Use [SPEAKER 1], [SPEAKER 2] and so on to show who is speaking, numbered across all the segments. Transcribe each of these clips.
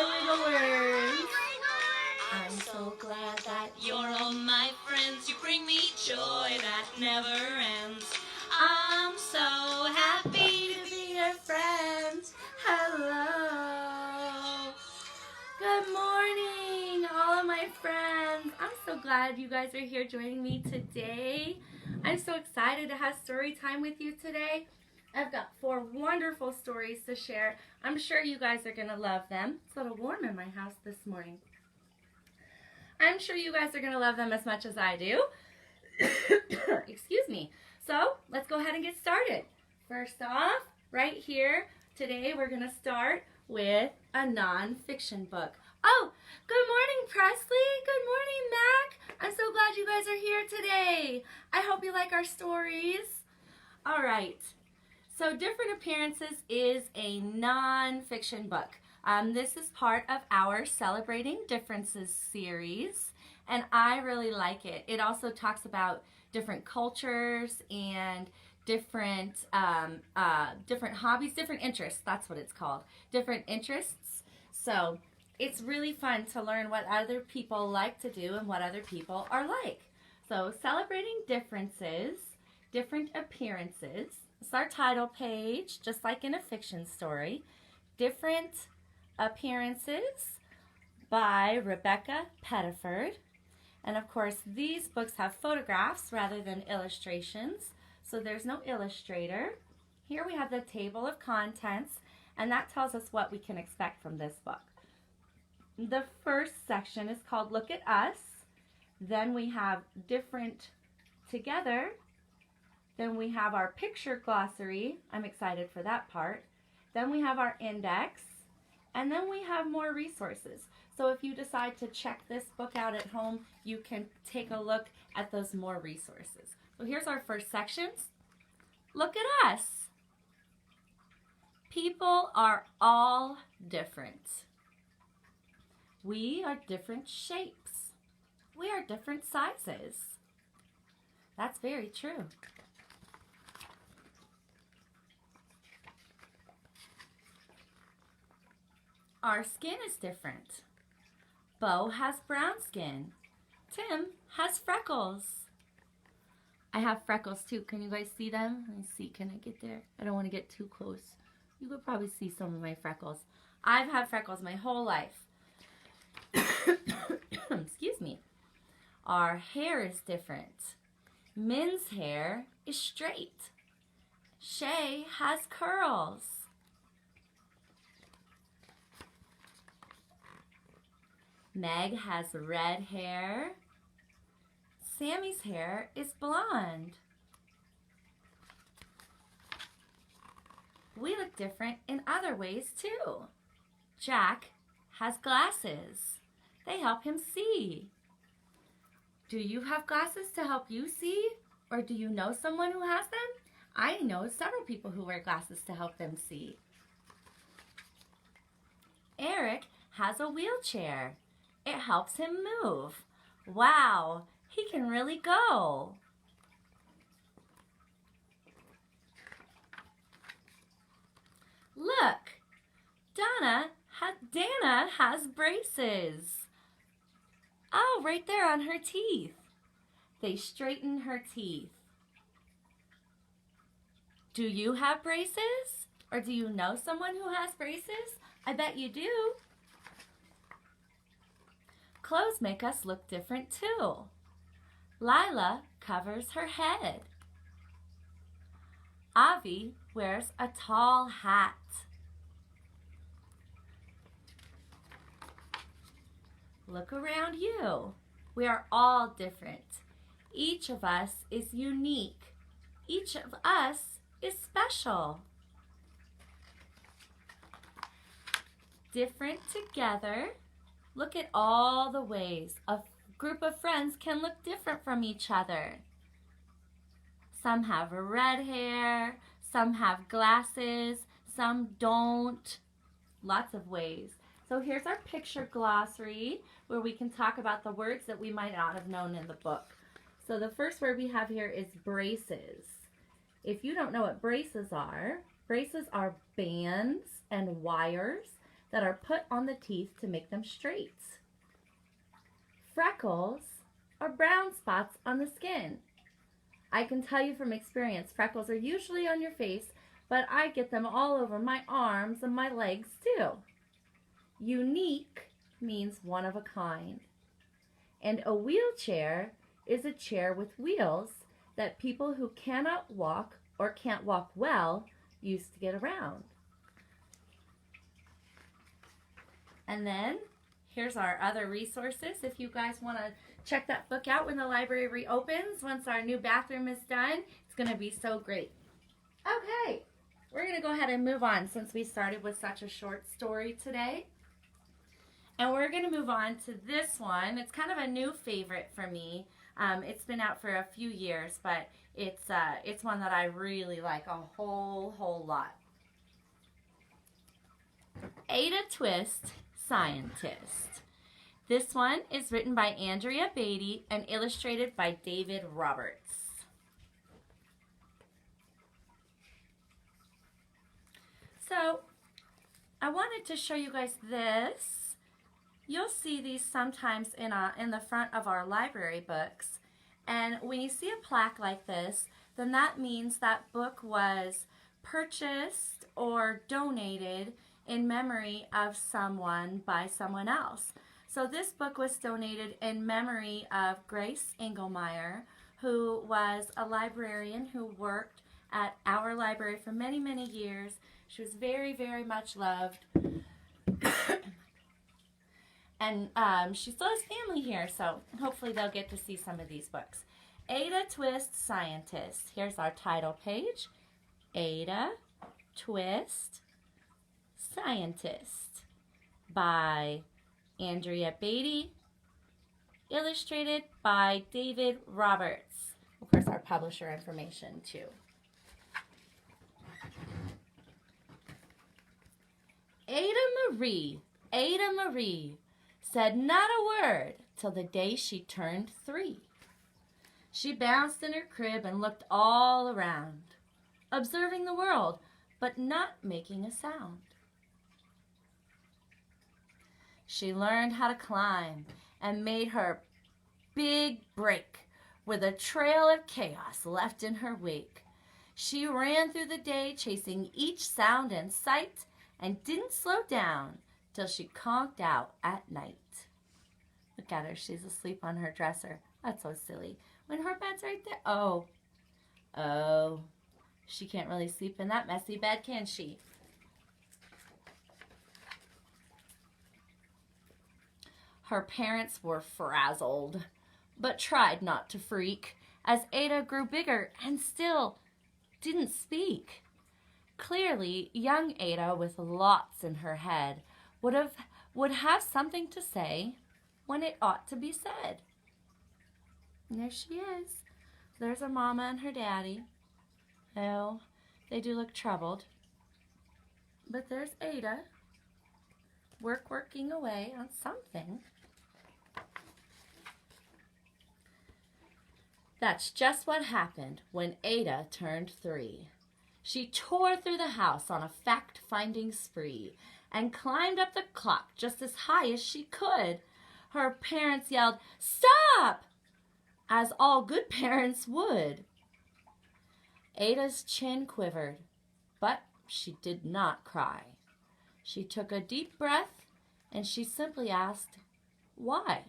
[SPEAKER 1] Hi, Wiggleworms. I'm so glad that you're all my friends. You bring me joy that never ends. I'm so happy to be your friend. Hello. Good morning, all of my friends. I'm so glad you guys are here joining me today. I'm so excited to have story time with you today. I've got 4 wonderful stories to share. I'm sure you guys are going to love them. It's a little warm in my house this morning. I'm sure you guys are going to love them as much as I do. Excuse me. So let's go ahead and get started. First off, right here, today we're going to start with a nonfiction book. Oh, good morning, Presley. Good morning, Mac. I'm so glad you guys are here today. I hope you like our stories. All right. So Different Appearances is a nonfiction book. This is part of our Celebrating Differences series, and I really like it. It also talks about different cultures and different hobbies, different interests. That's what it's called. Different interests. So it's really fun to learn what other people like to do and what other people are like. So Celebrating Differences, Different Appearances. It's our title page, just like in a fiction story. Different Appearances by Rebecca Pettiford. And of course, these books have photographs rather than illustrations, so there's no illustrator. Here we have the table of contents, and that tells us what we can expect from this book. The first section is called Look at Us. Then we have Different Together. Then we have our picture glossary. I'm excited for that part. Then we have our index. And then we have more resources. So if you decide to check this book out at home, you can take a look at those more resources. So here's our first sections. Look at us. People are all different. We are different shapes. We are different sizes. That's very true. Our skin is different. Bo has brown skin. Tim has freckles. I have freckles too. Can you guys see them? Let me see. Can I get there? I don't want to get too close. You could probably see some of my freckles. I've had freckles my whole life. Excuse me. Our hair is different. Min's hair is straight. Shay has curls. Meg has red hair. Sammy's hair is blonde. We look different in other ways too. Jack has glasses. They help him see. Do you have glasses to help you see? Or do you know someone who has them? I know several people who wear glasses to help them see. Eric has a wheelchair. It helps him move. Wow, he can really go. Look, Dana has braces. Oh, right there on her teeth. They straighten her teeth. Do you have braces? Or do you know someone who has braces? I bet you do. Clothes make us look different too. Lila covers her head. Avi wears a tall hat. Look around you. We are all different. Each of us is unique. Each of us is special. Different together. Look at all the ways a group of friends can look different from each other. Some have red hair, some have glasses, some don't. Lots of ways. So here's our picture glossary where we can talk about the words that we might not have known in the book. So the first word we have here is braces. If you don't know what braces are bands and wires that are put on the teeth to make them straight. Freckles are brown spots on the skin. I can tell you from experience, freckles are usually on your face, but I get them all over my arms and my legs too. Unique means one of a kind. And a wheelchair is a chair with wheels that people who cannot walk or can't walk well use to get around. And then here's our other resources. If you guys want to check that book out when the library reopens, once our new bathroom is done, it's going to be so great. Okay, we're going to go ahead and move on since we started with such a short story today. And we're going to move on to this one. It's kind of a new favorite for me. It's been out for a few years, but it's one that I really like a whole lot. Ada Twist, Scientist. This one is written by Andrea Beatty and illustrated by David Roberts. So, I wanted to show you guys this. You'll see these sometimes in the front of our library books. And when you see a plaque like this, then that means that book was purchased or donated in memory of someone by someone else. So this book was donated in memory of Grace Engelmeyer, who was a librarian who worked at our library for many years. She was very much loved. And she still has family here, so hopefully they'll get to see some of these books. Ada Twist, Scientist. Here's our title page. Ada Twist, Scientist by Andrea Beatty, illustrated by David Roberts. Of course, our publisher information too. Ada Marie said not a word till the day she turned 3. She bounced in her crib and looked all around, observing the world, but not making a sound. She learned how to climb and made her big break with a trail of chaos left in her wake. She ran through the day chasing each sound and sight and didn't slow down till she conked out at night. Look at her, she's asleep on her dresser. That's so silly. When her bed's right there. Oh, she can't really sleep in that messy bed, can she? Her parents were frazzled, but tried not to freak as Ada grew bigger and still didn't speak. Clearly, young Ada, with lots in her head, would have something to say when it ought to be said. And there she is. There's her mama and her daddy. Oh, they do look troubled. But there's Ada, working away on something. That's just what happened when Ada turned 3. She tore through the house on a fact-finding spree and climbed up the clock just as high as she could. Her parents yelled, "Stop!" as all good parents would. Ada's chin quivered, but she did not cry. She took a deep breath and she simply asked, "Why?"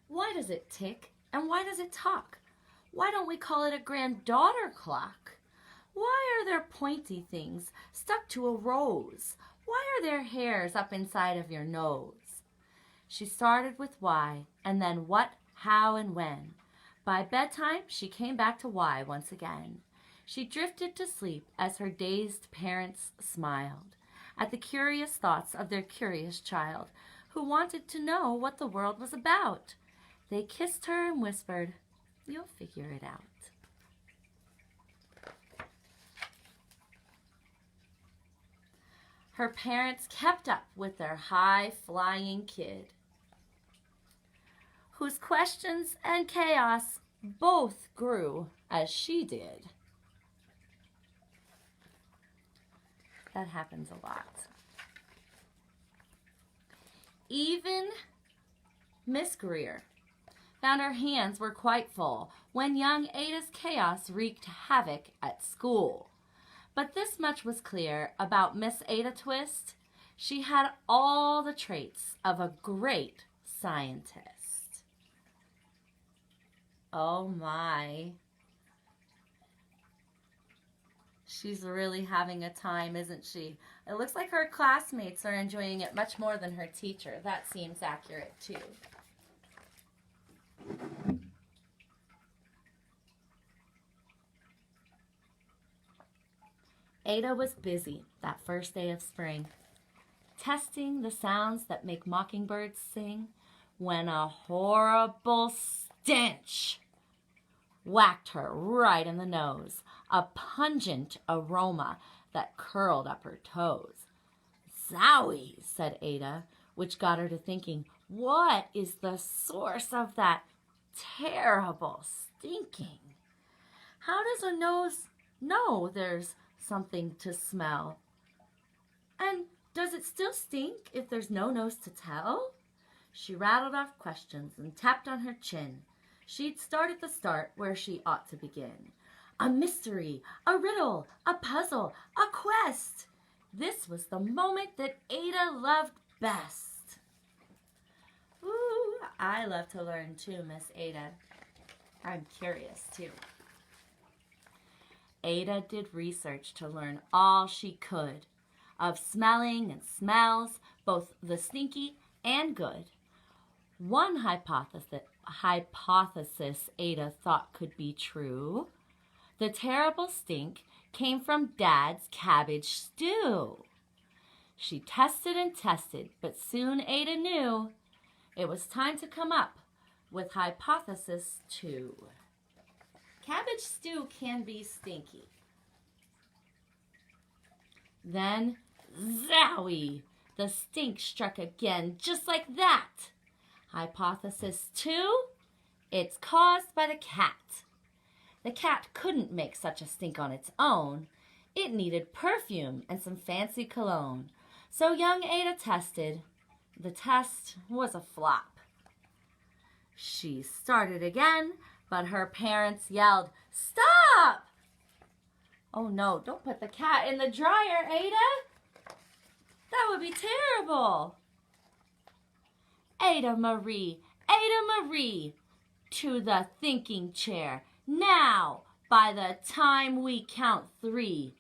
[SPEAKER 1] Why does it tick and why does it talk? Why don't we call it a granddaughter clock? Why are there pointy things stuck to a rose? Why are there hairs up inside of your nose? She started with why, and then what, how, and when. By bedtime, she came back to why once again. She drifted to sleep as her dazed parents smiled at the curious thoughts of their curious child, who wanted to know what the world was about. They kissed her and whispered, "You'll figure it out." Her parents kept up with their high-flying kid, whose questions and chaos both grew as she did. That happens a lot. Even Miss Greer found her hands were quite full when young Ada's chaos wreaked havoc at school. But this much was clear about Miss Ada Twist. She had all the traits of a great scientist. Oh my. She's really having a time, isn't she? It looks like her classmates are enjoying it much more than her teacher. That seems accurate too. Ada was busy that first day of spring, testing the sounds that make mockingbirds sing, when a horrible stench whacked her right in the nose, a pungent aroma that curled up her toes. "Zowie," said Ada, which got her to thinking, what is the source of that terrible stinking? How does a nose know there's something to smell? And does it still stink if there's no nose to tell? She rattled off questions and tapped on her chin. She'd start at the start where she ought to begin. A mystery, a riddle, a puzzle, a quest. This was the moment that Ada loved best. Ooh, I love to learn too, Miss Ada. I'm curious too. Ada did research to learn all she could of smelling and smells, both the stinky and good. One hypothesis Ada thought could be true. The terrible stink came from Dad's cabbage stew. She tested and tested, but soon Ada knew it was time to come up with hypothesis 2. Cabbage stew can be stinky. Then, zowie! The stink struck again, just like that. Hypothesis 2, it's caused by the cat. The cat couldn't make such a stink on its own. It needed perfume and some fancy cologne. So young Ada tested. The test was a flop. She started again, but her parents yelled, "Stop!" "Oh no, don't put the cat in the dryer, Ada. That would be terrible." Ada Marie, to the thinking chair. Now, by the time we count 3.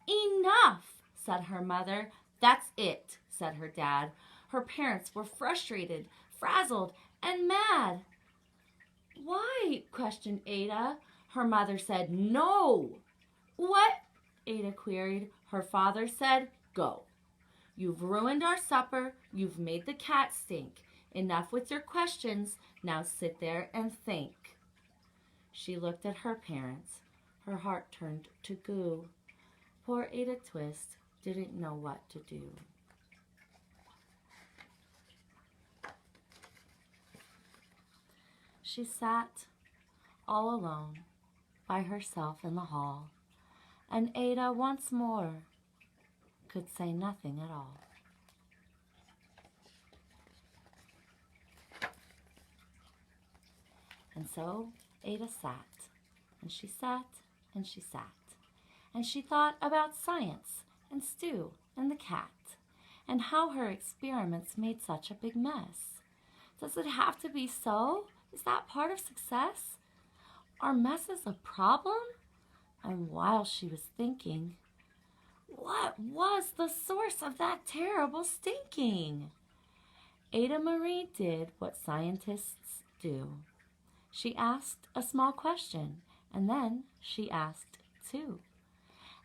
[SPEAKER 1] "Enough," said her mother. "That's it," said her dad. Her parents were frustrated, frazzled, and mad. "Why?" questioned Ada. Her mother said, "No." "What?" Ada queried. Her father said, "Go. You've ruined our supper. You've made the cat stink. Enough with your questions. Now sit there and think." She looked at her parents. Her heart turned to goo. Poor Ada Twist didn't know what to do. She sat all alone by herself in the hall, and Ada once more could say nothing at all. And so Ada sat, and she sat, and she sat, and she thought about science and Stu and the cat, and how her experiments made such a big mess. Does it have to be so? Is that part of success? Are messes a problem? And while she was thinking, what was the source of that terrible stinking? Ada Marie did what scientists do. She asked a small question, and then she asked 2.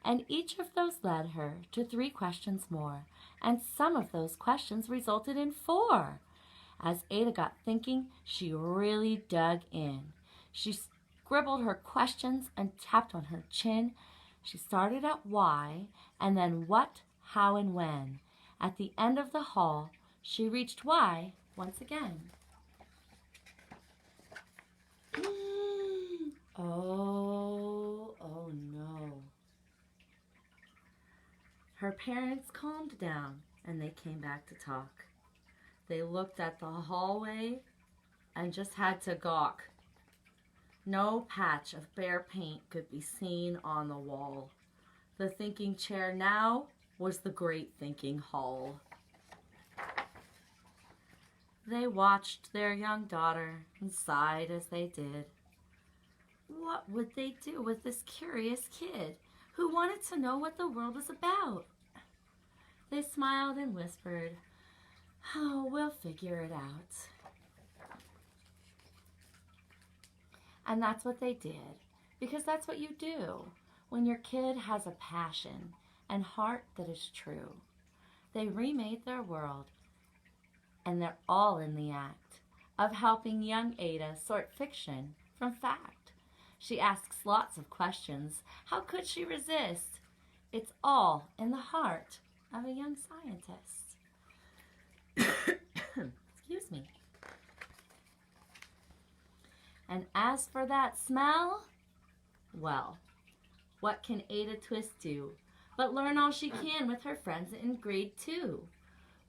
[SPEAKER 1] And each of those led her to 3 questions more, and some of those questions resulted in 4. As Ada got thinking, she really dug in. She scribbled her questions and tapped on her chin. She started at why, and then what, how, and when. At the end of the hall, she reached why once again. Oh no. Her parents calmed down and they came back to talk. They looked at the hallway and just had to gawk. No patch of bare paint could be seen on the wall. The thinking chair now was the great thinking hall. They watched their young daughter and sighed as they did. What would they do with this curious kid who wanted to know what the world was about? They smiled and whispered, "Oh, we'll figure it out." And that's what they did, because that's what you do when your kid has a passion and heart that is true. They remade their world, and they're all in the act of helping young Ada sort fiction from fact. She asks lots of questions. How could she resist? It's all in the heart of a young scientist. Excuse me. And as for that smell, well, what can Ada Twist do but learn all she can with her friends in grade 2?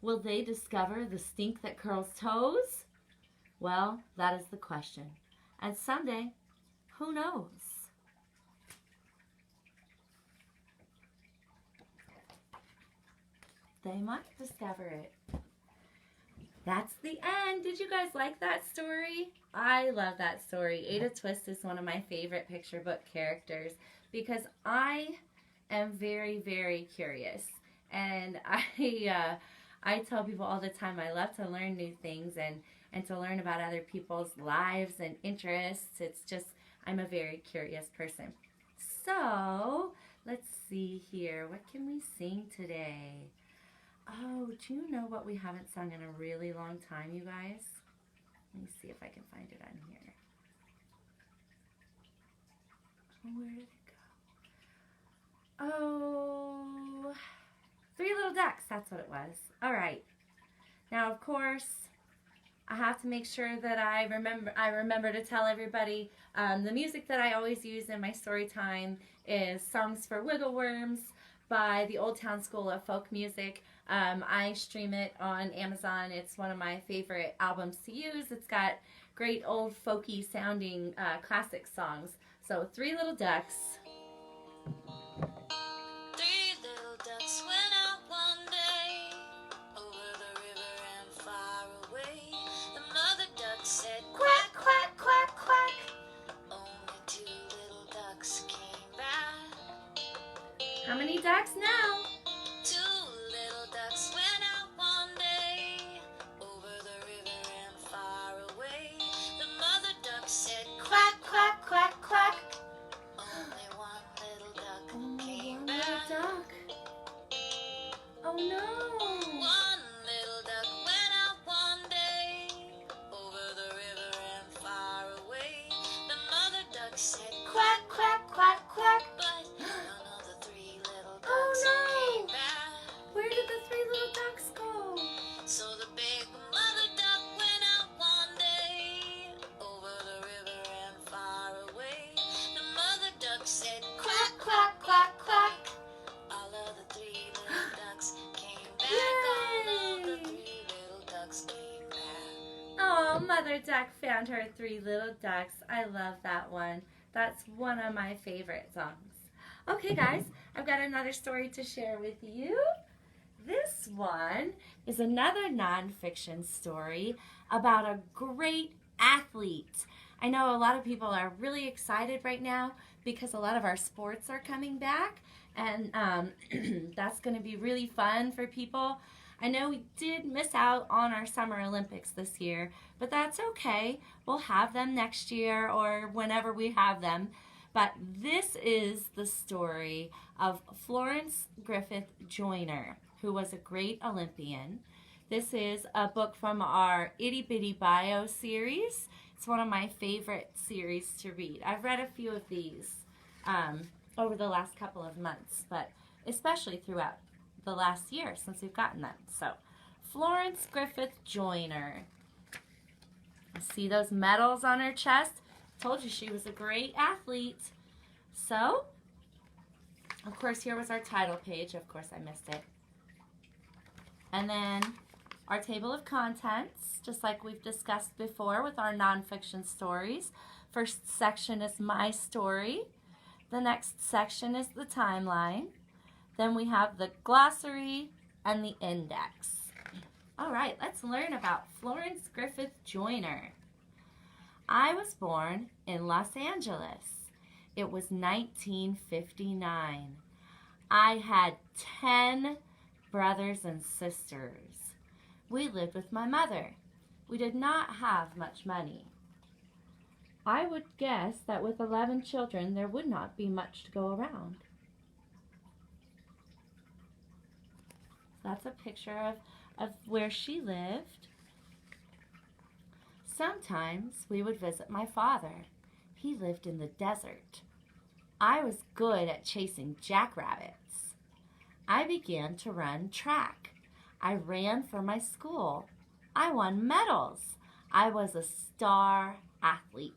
[SPEAKER 1] Will they discover the stink that curls toes? Well, that is the question. And someday, who knows? They might discover it. That's the end. Did you guys like that story? I love that story. Ada Twist is one of my favorite picture book characters because I am very, very curious. And I tell people all the time I love to learn new things and to learn about other people's lives and interests. It's just, I'm a very curious person. So, let's see here. What can we sing today? Oh, do you know what we haven't sung in a really long time, you guys? Let me see if I can find it on here. Oh, where did it go? Oh, Three Little Ducks, that's what it was. All right. Now, of course, I have to make sure that I remember to tell everybody the music that I always use in my story time is Songs for Wiggleworms by the Old Town School of Folk Music. I stream it on Amazon. It's one of my favorite albums to use. It's got great old folky sounding classic songs. So, Three Little Ducks.
[SPEAKER 2] Three little ducks went out one day over the river and far away. The mother duck said, "Quack, quack, quack, quack." Only two little ducks came back.
[SPEAKER 1] How many ducks now?
[SPEAKER 2] Two little ducks went out one day over the river and far away. The mother duck said, "Quack, quack, quack, quack." Only one little duck came back.
[SPEAKER 1] Duck. Oh no.
[SPEAKER 2] One little duck went out one day over the river and far away. The mother duck said, "Quack, quack, quack, quack." But none of the three little ducks came back.
[SPEAKER 1] Where did the three little ducks go?
[SPEAKER 2] So the big mother duck went out one day over the river and far away. The mother duck said, "Quack, quack, quack, quack." All of the three little ducks came back. All of the three little ducks came back.
[SPEAKER 1] Oh, Mother Duck found her three little ducks. I love that one. That's one of my favorite songs. Okay, guys, I've got another story to share with you. This one is another nonfiction story about a great athlete. I know a lot of people are really excited right now because a lot of our sports are coming back, and that's going to be really fun for people. I know we did miss out on our Summer Olympics this year, but that's okay. We'll have them next year or whenever we have them. But this is the story of Florence Griffith Joyner, who was a great Olympian. This is a book from our Itty Bitty Bio series. It's one of my favorite series to read. I've read a few of these over the last couple of months, but especially throughout the last year since we've gotten them. So, Florence Griffith Joyner. See those medals on her chest? Told you she was a great athlete. So, of course, here was our title page. Of course, I missed it. And then our table of contents, just like we've discussed before with our nonfiction stories. First section is my story. The next section is the timeline. Then we have the glossary and the index. All right, let's learn about Florence Griffith Joyner. I was born in Los Angeles. It was 1959. I had 10 brothers and sisters. We lived with my mother. We did not have much money. I would guess that with 11 children, there would not be much to go around. That's a picture of where she lived. Sometimes we would visit my father. He lived in the desert. I was good at chasing jackrabbits. I began to run track. I ran for my school. I won medals. I was a star athlete.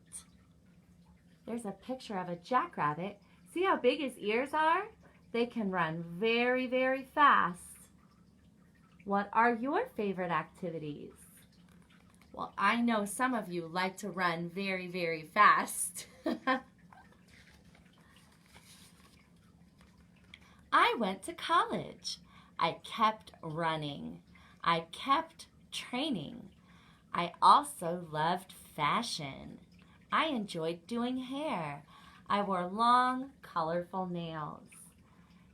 [SPEAKER 1] There's a picture of a jackrabbit. See how big his ears are? They can run very, very fast. What are your favorite activities? Well, I know some of you like to run very, very fast. I went to college. I kept running. I kept training. I also loved fashion. I enjoyed doing hair. I wore long, colorful nails.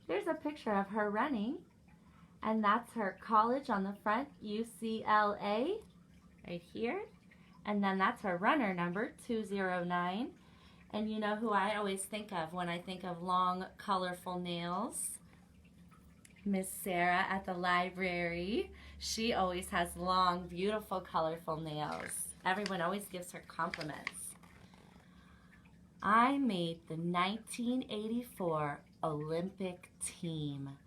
[SPEAKER 1] There's a picture of her running, and that's her college on the front, UCLA, right here. And then that's her runner number, 209. And you know who I always think of when I think of long, colorful nails? Miss Sarah at the library. She always has long, beautiful, colorful nails. Everyone always gives her compliments. I made the 1984 Olympic team.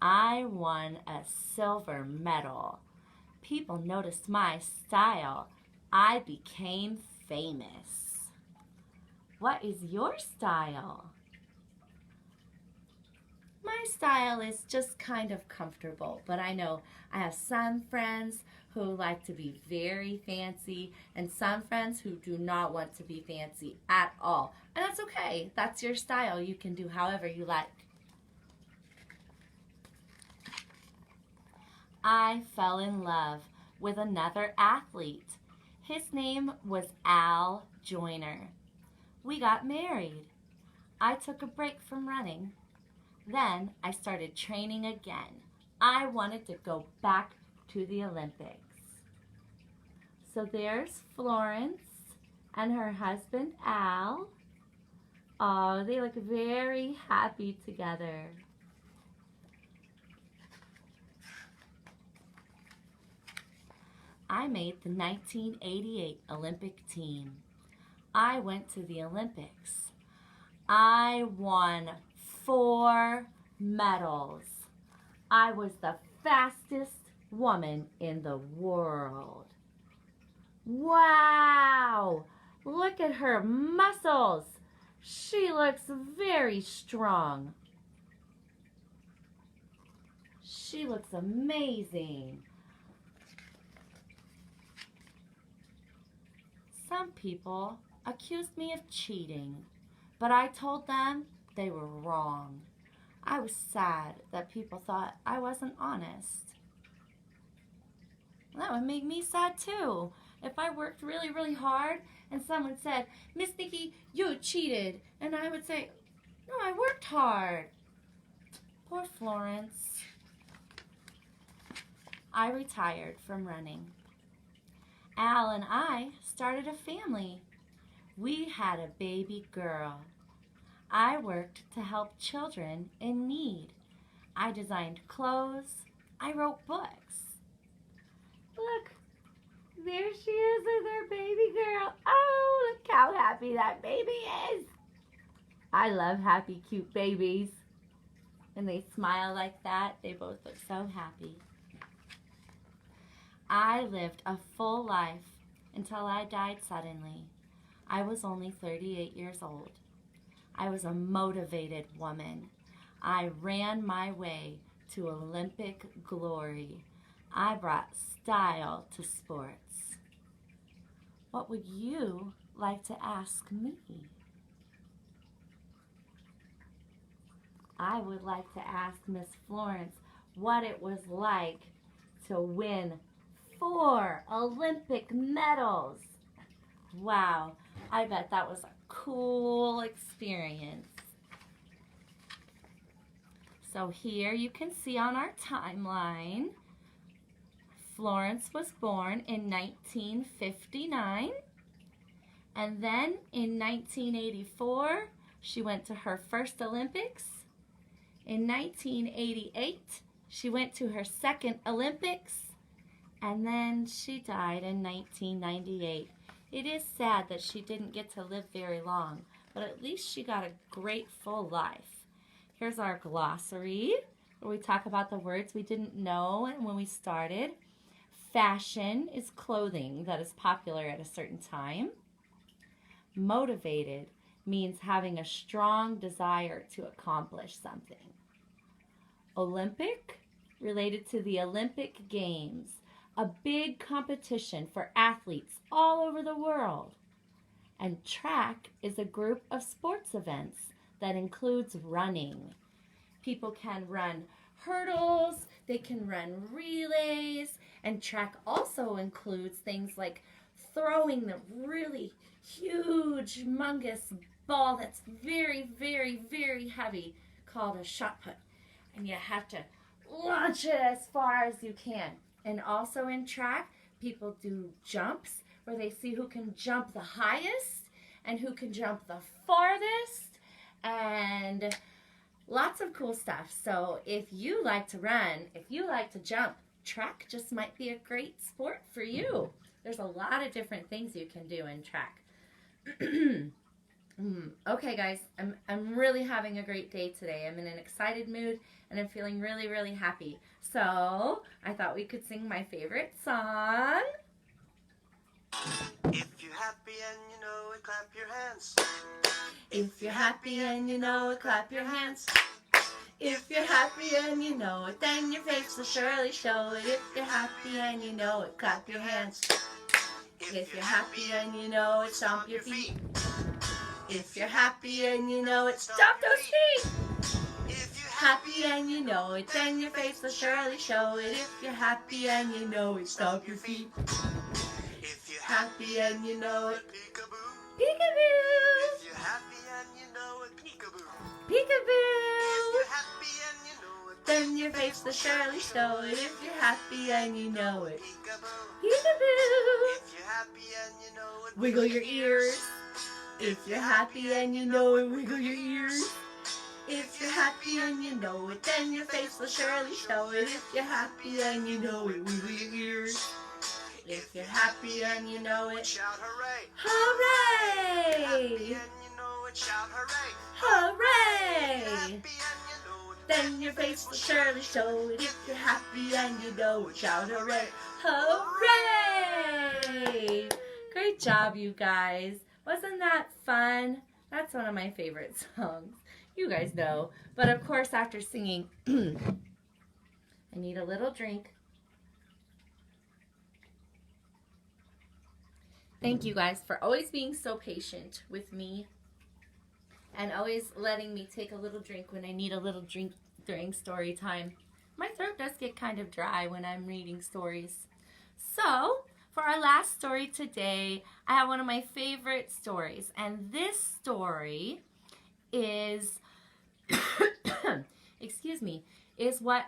[SPEAKER 1] I won a silver medal. People noticed my style. I became famous. What is your style? My style is just kind of comfortable, but I know I have some friends who like to be very fancy and some friends who do not want to be fancy at all. And that's okay. That's your style. You can do however you like. I fell in love with another athlete. His name was Al Joyner. We got married. I took a break from running. Then I started training again. I wanted to go back to the Olympics. So there's Florence and her husband Al. Oh, they look very happy together. I made the 1988 Olympic team. I went to the Olympics. I won 4 medals. I was the fastest woman in the world. Wow! Look at her muscles. She looks very strong. She looks amazing. Some people accused me of cheating, but I told them they were wrong. I was sad that people thought I wasn't honest. That would make me sad too. If I worked really, really hard and someone said, "Miss Niki, you cheated," and I would say, "No, I worked hard." Poor Florence. I retired from running. Al and I started a family. We had a baby girl. I worked to help children in need. I designed clothes. I wrote books. Look, there she is with her baby girl. Oh, look how happy that baby is. I love happy, cute babies. When they smile like that, they both look so happy. I lived a full life until I died suddenly. I was only 38 years old. I was a motivated woman. I ran my way to Olympic glory. I brought style to sports. What would you like to ask me? I would like to ask Miss Florence what it was like to win 4 Olympic medals. Wow, I bet that was a cool experience. So here you can see on our timeline, Florence was born in 1959, and then in 1984, she went to her first Olympics. In 1988, she went to her second Olympics, and then she died in 1998. It is sad that she didn't get to live very long, but at least she got a great full life. Here's our glossary, where we talk about the words we didn't know when we started. Fashion is clothing that is popular at a certain time. Motivated means having a strong desire to accomplish something. Olympic, related to the Olympic Games, a big competition for athletes all over the world. And track is a group of sports events that includes running. People can run hurdles, they can run relays, and track also includes things like throwing the really huge, humongous ball that's very, very, very heavy called a shot put. And you have to launch it as far as you can. And also in track, people do jumps where they see who can jump the highest and who can jump the farthest, and lots of cool stuff. So if you like to run, if you like to jump, track just might be a great sport for you. There's a lot of different things you can do in track. Okay, guys, I'm really having a great day today. I'm in an excited mood, and I'm feeling really, really happy. So I thought we could sing my favorite song.
[SPEAKER 2] If you're happy and you know it, clap your hands.
[SPEAKER 1] If you're happy and you know it, clap your hands. If you're happy and you know it, then your face will surely show it. If you're happy and you know it, clap your hands. If you're happy and you know it, stomp your feet. If you're happy and you know it, stomp those feet.
[SPEAKER 2] If you're
[SPEAKER 1] Happy and you know it, then your face will surely show it. If you're happy and you know it, stomp your feet.
[SPEAKER 2] If you're
[SPEAKER 1] Happy and you know it,
[SPEAKER 2] peekaboo.
[SPEAKER 1] peekaboo,
[SPEAKER 2] If you're happy and you know it, peekaboo. If
[SPEAKER 1] peekaboo.
[SPEAKER 2] you're happy and you know it,
[SPEAKER 1] Then your face will surely show it. If you're happy and you know it,
[SPEAKER 2] peekaboo.
[SPEAKER 1] peekaboo.
[SPEAKER 2] If you're happy and you know it,
[SPEAKER 1] Wiggle your ears. If you're happy and you know it, wiggle your ears. If you're happy and you know it, then your face will surely show it. If you're happy and you know it, wiggle your ears. If you're happy and you know it,
[SPEAKER 2] shout hooray.
[SPEAKER 1] hooray!
[SPEAKER 2] Happy and you know it, shout hooray.
[SPEAKER 1] Hooray!
[SPEAKER 2] Happy and you know it,
[SPEAKER 1] Then your face will surely show it. If you're happy and you know it, shout hooray! Hooray! Great job, you guys. Wasn't that fun? That's one of my favorite songs. You guys know. But of course, after singing, I need a little drink. Thank you guys for always being so patient with me and always letting me take a little drink when I need a little drink during story time. My throat does get kind of dry when I'm reading stories. So, for our last story today, I have one of my favorite stories, and this story is excuse me, is what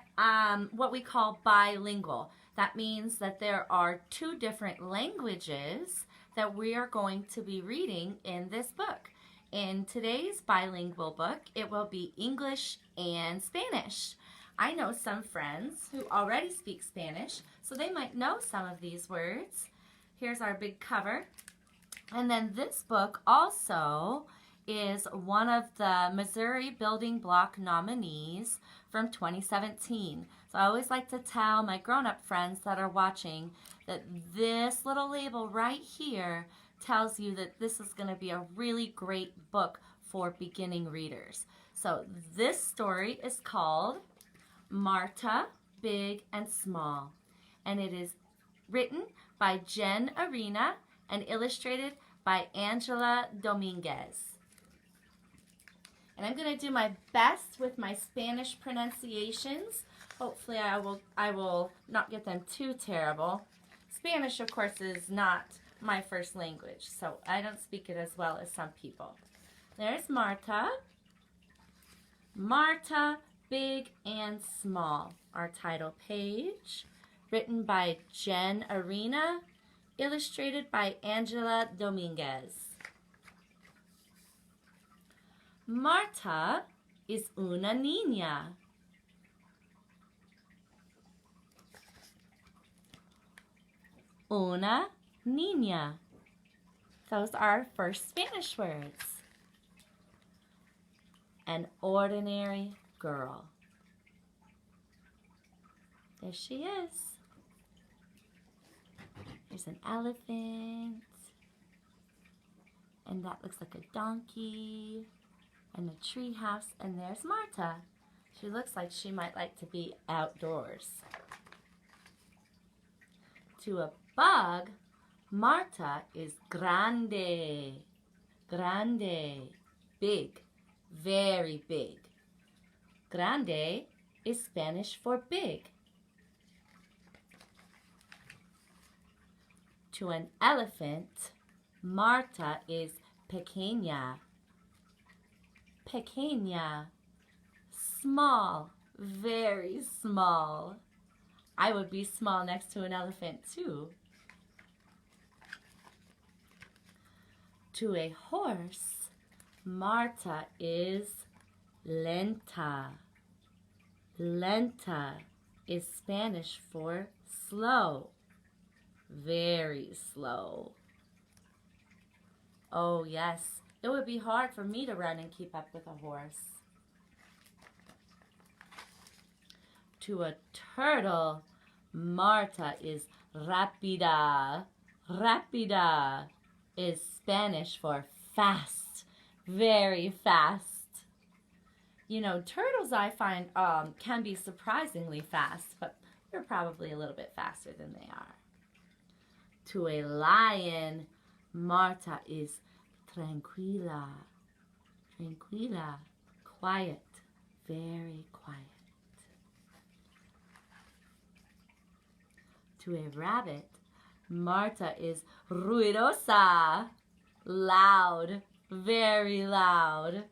[SPEAKER 1] we call bilingual. That means that there are 2 different languages that we are going to be reading in this book. In today's bilingual book, it will be English and Spanish. I know some friends who already speak Spanish, so they might know some of these words. Here's our big cover. And then this book also is one of the Missouri Building Block nominees from 2017. So I always like to tell my grown-up friends that are watching that this little label right here tells you that this is going to be a really great book for beginning readers. So this story is called Marta, Big and Small, and it is written by Jen Arena and illustrated by Angela Dominguez. And I'm going to do my best with my Spanish pronunciations. Hopefully I will not get them too terrible. Spanish, of course, is not my first language, so I don't speak it as well as some people. There's Marta. Marta, Big and Small, our title page. Written by Jen Arena, illustrated by Angela Dominguez. Marta is una niña. Una niña. Those are our first Spanish words. An ordinary girl. There she is. There's an elephant. And that looks like a donkey. And a tree house. And there's Marta. She looks like she might like to be outdoors. To a bug, Marta is grande. Grande. Big. Very big. Grande is Spanish for big. To an elephant, Marta is pequeña. Pequeña. Small. Very small. I would be small next to an elephant too. To a horse, Marta is lenta. Lenta is Spanish for slow. Very slow. Oh yes, it would be hard for me to run and keep up with a horse. To a turtle, Marta is rápida. Rápida is Spanish for fast. Very fast. You know, turtles I find can be surprisingly fast, but they're probably a little bit faster than they are. To a lion, Marta is tranquila. Tranquila. Quiet. Very quiet. To a rabbit, Marta is ruidosa. Loud. Very loud.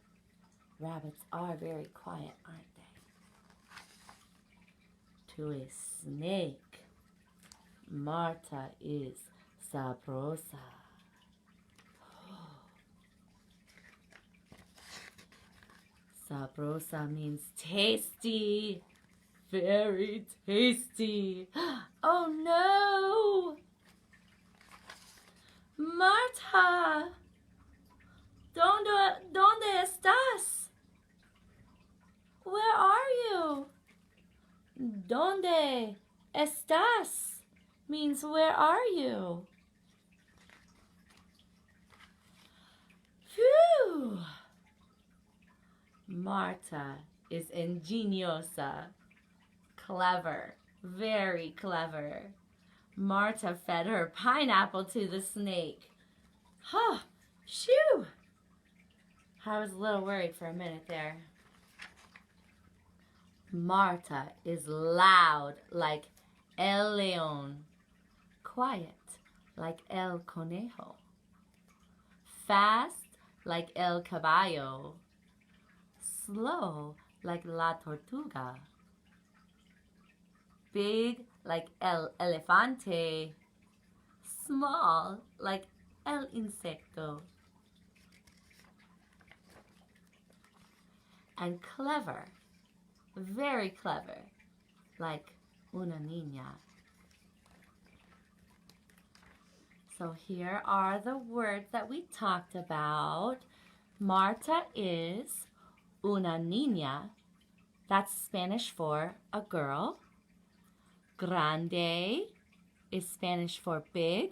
[SPEAKER 1] Rabbits are very quiet, aren't they? To a snake, Marta is sabrosa. Sabrosa means tasty. Very tasty. Oh no! Marta! ¿Dónde estás? Where are you? ¿Dónde estás? Means where are you? Phew! Marta is ingeniosa. Clever. Very clever. Marta fed her pineapple to the snake. Huh! Shoo! I was a little worried for a minute there. Marta is loud like el león. Quiet like el conejo. Fast like el caballo. Slow like la tortuga. Big like el elefante. Small like el insecto. And clever, very clever, like una niña. So here are the words that we talked about. Marta is una niña. That's Spanish for a girl. Grande is Spanish for big.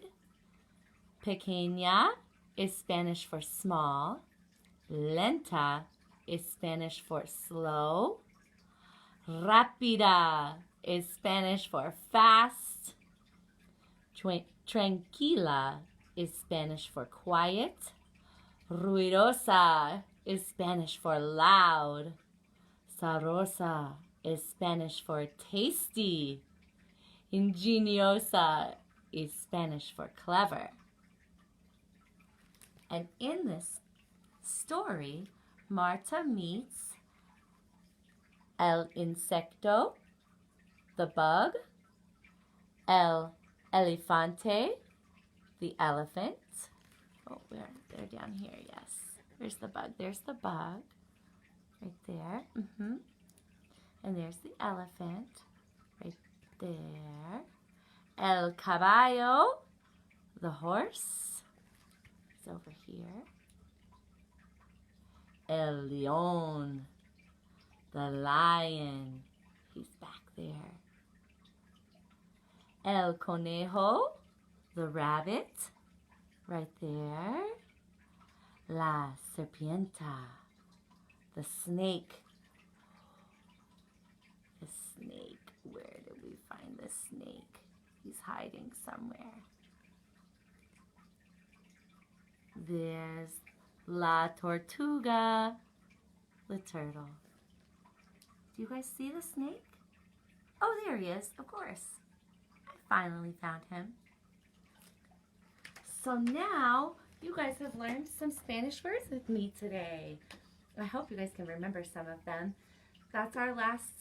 [SPEAKER 1] Pequeña is Spanish for small. Lenta is Spanish for slow. Rápida is Spanish for fast. Tranquila is Spanish for quiet. Ruidosa is Spanish for loud. Sabrosa is Spanish for tasty. Ingeniosa is Spanish for clever. And in this story, Marta meets el insecto, the bug, el elefante, the elephant. Oh, they're down here, yes. There's the bug. There's the bug right there. And there's the elephant right there. El caballo, the horse, is over here. El león, the lion, he's back there. El conejo, the rabbit, right there. La serpienta, the snake. The snake, where did we find the snake? He's hiding somewhere. There's La tortuga, the turtle. Do you guys see the snake? Oh, there he is, of course. I finally found him. So now you guys have learned some Spanish words with me today. I hope you guys can remember some of them. That's our last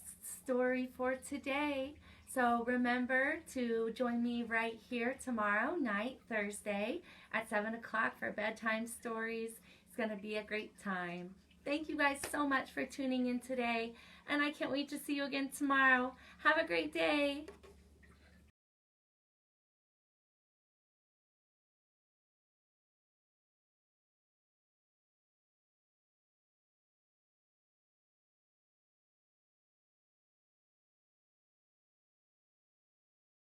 [SPEAKER 1] story for today. So remember to join me right here tomorrow night, Thursday, at 7 o'clock for bedtime stories. It's going to be a great time. Thank you guys so much for tuning in today, and I can't wait to see you again tomorrow. Have a great day.